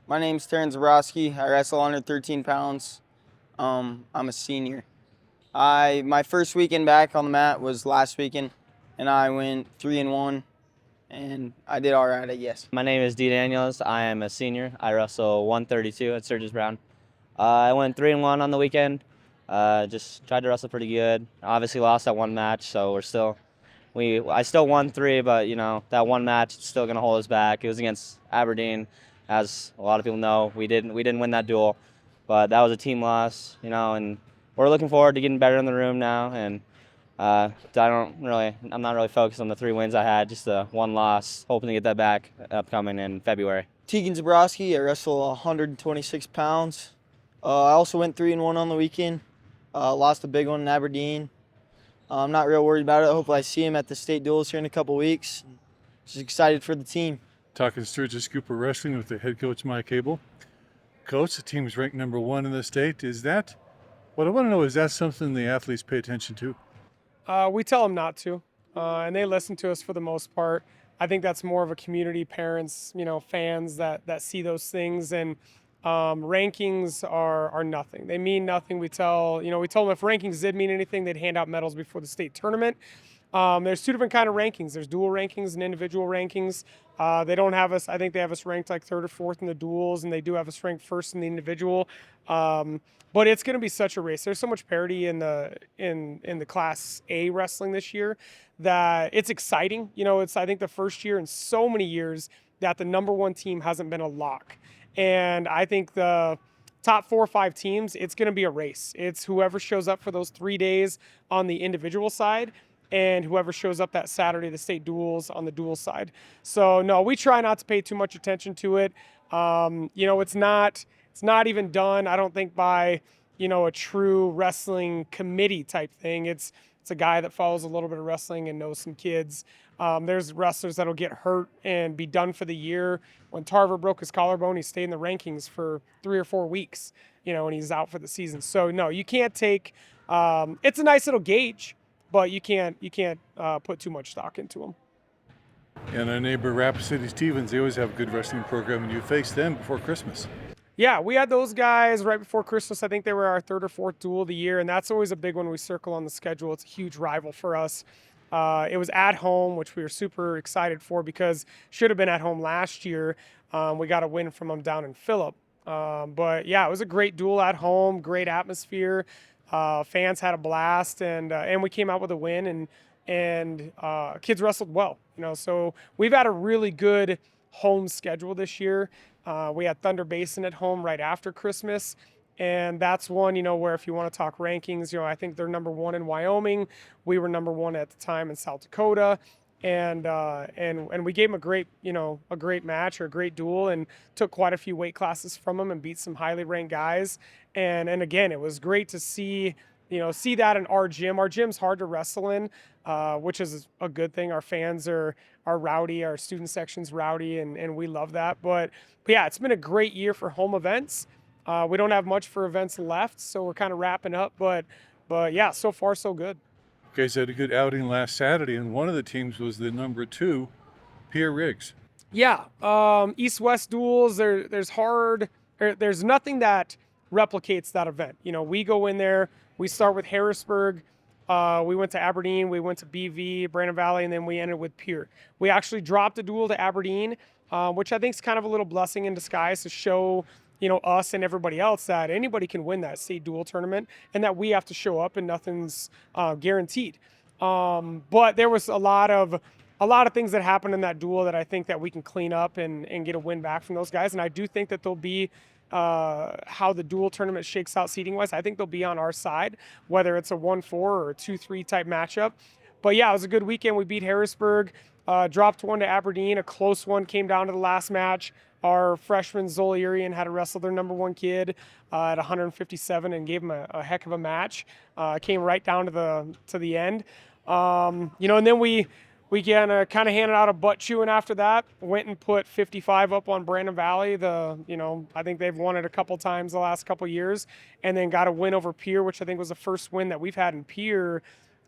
My name's Teryn Zebroski. I wrestle under 13 pounds. I'm a senior. My first weekend back on the mat was last weekend, and I went 3-1, and I did all right, I guess. My name is D. Daniels. I am a senior. I wrestle 132 at Sturgis Brown. I went 3-1 on the weekend. Just tried to wrestle pretty good. Obviously lost that one match, so I still won 3, but that one match is still gonna hold us back. It was against Aberdeen, as a lot of people know. We didn't win that duel, but that was a team loss, and we're looking forward to getting better in the room now. And I'm not really focused on the 3 wins I had, just the one loss. Hoping to get that back upcoming in February. Tegan Zebroski. I wrestle 126 pounds. I also went 3-1 on the weekend. Lost a big one in Aberdeen. I'm not real worried about it. Hopefully I see him at the state duels here in a couple weeks. Just excited for the team. Talking Sturgis Cooper Wrestling with the head coach, Mike Abell. Coach, the team is ranked number 1 in the state. What I want to know, is that something the athletes pay attention to? We tell them not to, and they listen to us for the most part. I think that's more of a community, parents, fans that see those things, and rankings are nothing. They mean nothing. We told them if rankings did mean anything, they'd hand out medals before the state tournament. There's 2 different kind of rankings. There's dual rankings and individual rankings. They don't have us. I think they have us ranked like 3rd or 4th in the duels, and they do have us ranked 1st in the individual. But it's going to be such a race. There's so much parity in the Class A wrestling this year that it's exciting. It's, I think, the first year in so many years that the number 1 team hasn't been a lock. And I think the top 4 or 5 teams, it's going to be a race. It's whoever shows up for those 3 days on the individual side, and whoever shows up that Saturday, the state duels on the dual side. So no, we try not to pay too much attention to it. It's not even done, I don't think, by a true wrestling committee type thing. It's a guy that follows a little bit of wrestling and knows some kids. There's wrestlers that'll get hurt and be done for the year. When Tarver broke his collarbone, he stayed in the rankings for 3 or 4 weeks, and he's out for the season. So no, you can't take. It's a nice little gauge, but you can't put too much stock into them. And our neighbor Rapid City Stevens, they always have a good wrestling program, and you faced them before Christmas. Yeah, we had those guys right before Christmas. I think they were our 3rd or 4th duel of the year, and that's always a big one we circle on the schedule. It's a huge rival for us. It was at home, which we were super excited for because should have been at home last year. We got a win from them down in Phillip. But yeah, it was a great duel at home, great atmosphere. Fans had a blast, and we came out with a win, and kids wrestled well. So we've had a really good home schedule this year. We had Thunder Basin at home right after Christmas, and that's one, where if you want to talk rankings, I think they're number 1 in Wyoming. We were number 1 at the time in South Dakota, and we gave them a great match or a great duel, and took quite a few weight classes from them and beat some highly ranked guys. And again, it was great to see that in our gym. Our gym's hard to wrestle in, which is a good thing. Our fans are rowdy, our student section's rowdy, and we love that. But yeah, it's been a great year for home events. We don't have much for events left, so we're kind of wrapping up. But yeah, so far so good. You guys had a good outing last Saturday, and one of the teams was the number 2, Pierre Riggs. Yeah, East-West duels. There's nothing that replicates that event. We go in there. We start with Harrisburg. We went to Aberdeen. We went to BV, Brandon Valley, and then we ended with Pierre. We actually dropped a duel to Aberdeen, which I think is kind of a little blessing in disguise to show us and everybody else that anybody can win that state duel tournament, and that we have to show up and nothing's guaranteed. But there was a lot of things that happened in that duel that I think that we can clean up and get a win back from those guys. And I do think that they'll be how the dual tournament shakes out seating wise. I think they'll be on our side, whether it's a 1-4 or a 2-3 type matchup. But yeah, it was a good weekend. We beat Harrisburg, dropped one to Aberdeen. A close one came down to the last match. Our freshman Zolierian had to wrestle their number 1 kid at 157 and gave him a heck of a match. Came right down to the end. And then we kind of handed out a butt chewing after that. Went and put 55 up on Brandon Valley. I think they've won it a couple times the last couple years, and then got a win over Pierre, which I think was the first win that we've had in Pierre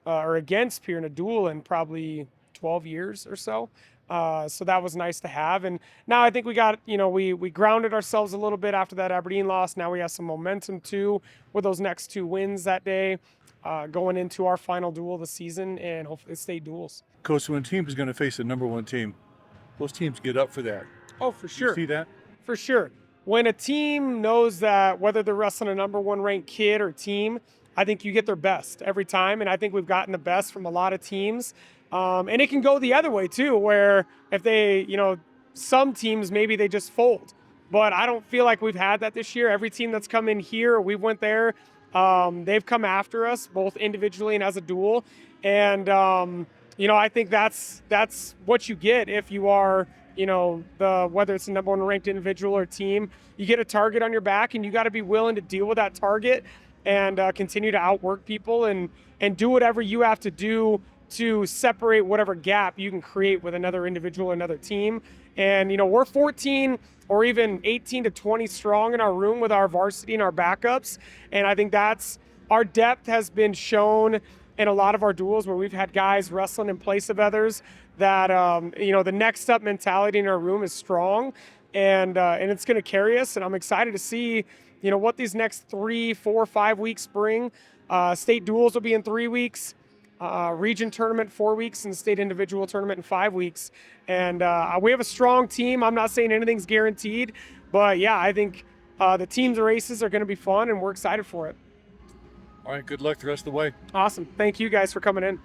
or against Pierre in a duel in probably 12 years or so. So that was nice to have. And now I think we got, we grounded ourselves a little bit after that Aberdeen loss. Now we have some momentum too with those next 2 wins that day, going into our final duel of the season and hopefully state duels. Coach, when a team is going to face a number 1 team, those teams get up for that. Oh, for sure. You see that? For sure. When a team knows that whether they're wrestling a number 1 ranked kid or team, I think you get their best every time. And I think we've gotten the best from a lot of teams. And it can go the other way too, where if they, some teams, maybe they just fold. But I don't feel like we've had that this year. Every team that's come in here, we went there, they've come after us, both individually and as a duel. And, I think that's what you get if you are, whether it's the number 1 ranked individual or team, you get a target on your back and you got to be willing to deal with that target and continue to outwork people and do whatever you have to do to separate whatever gap you can create with another individual or another team. And, we're 14 or even 18 to 20 strong in our room with our varsity and our backups. And I think our depth has been shown in a lot of our duels where we've had guys wrestling in place of others that, the next up mentality in our room is strong and it's going to carry us. And I'm excited to see, what these next 3, 4, 5 weeks bring. State duels will be in 3 weeks. Region tournament 4 weeks and state individual tournament in 5 weeks. And we have a strong team. I'm not saying anything's guaranteed, but yeah, I think the teams races are going to be fun and we're excited for it. All right, good luck the rest of the way. Awesome. Thank you guys for coming in.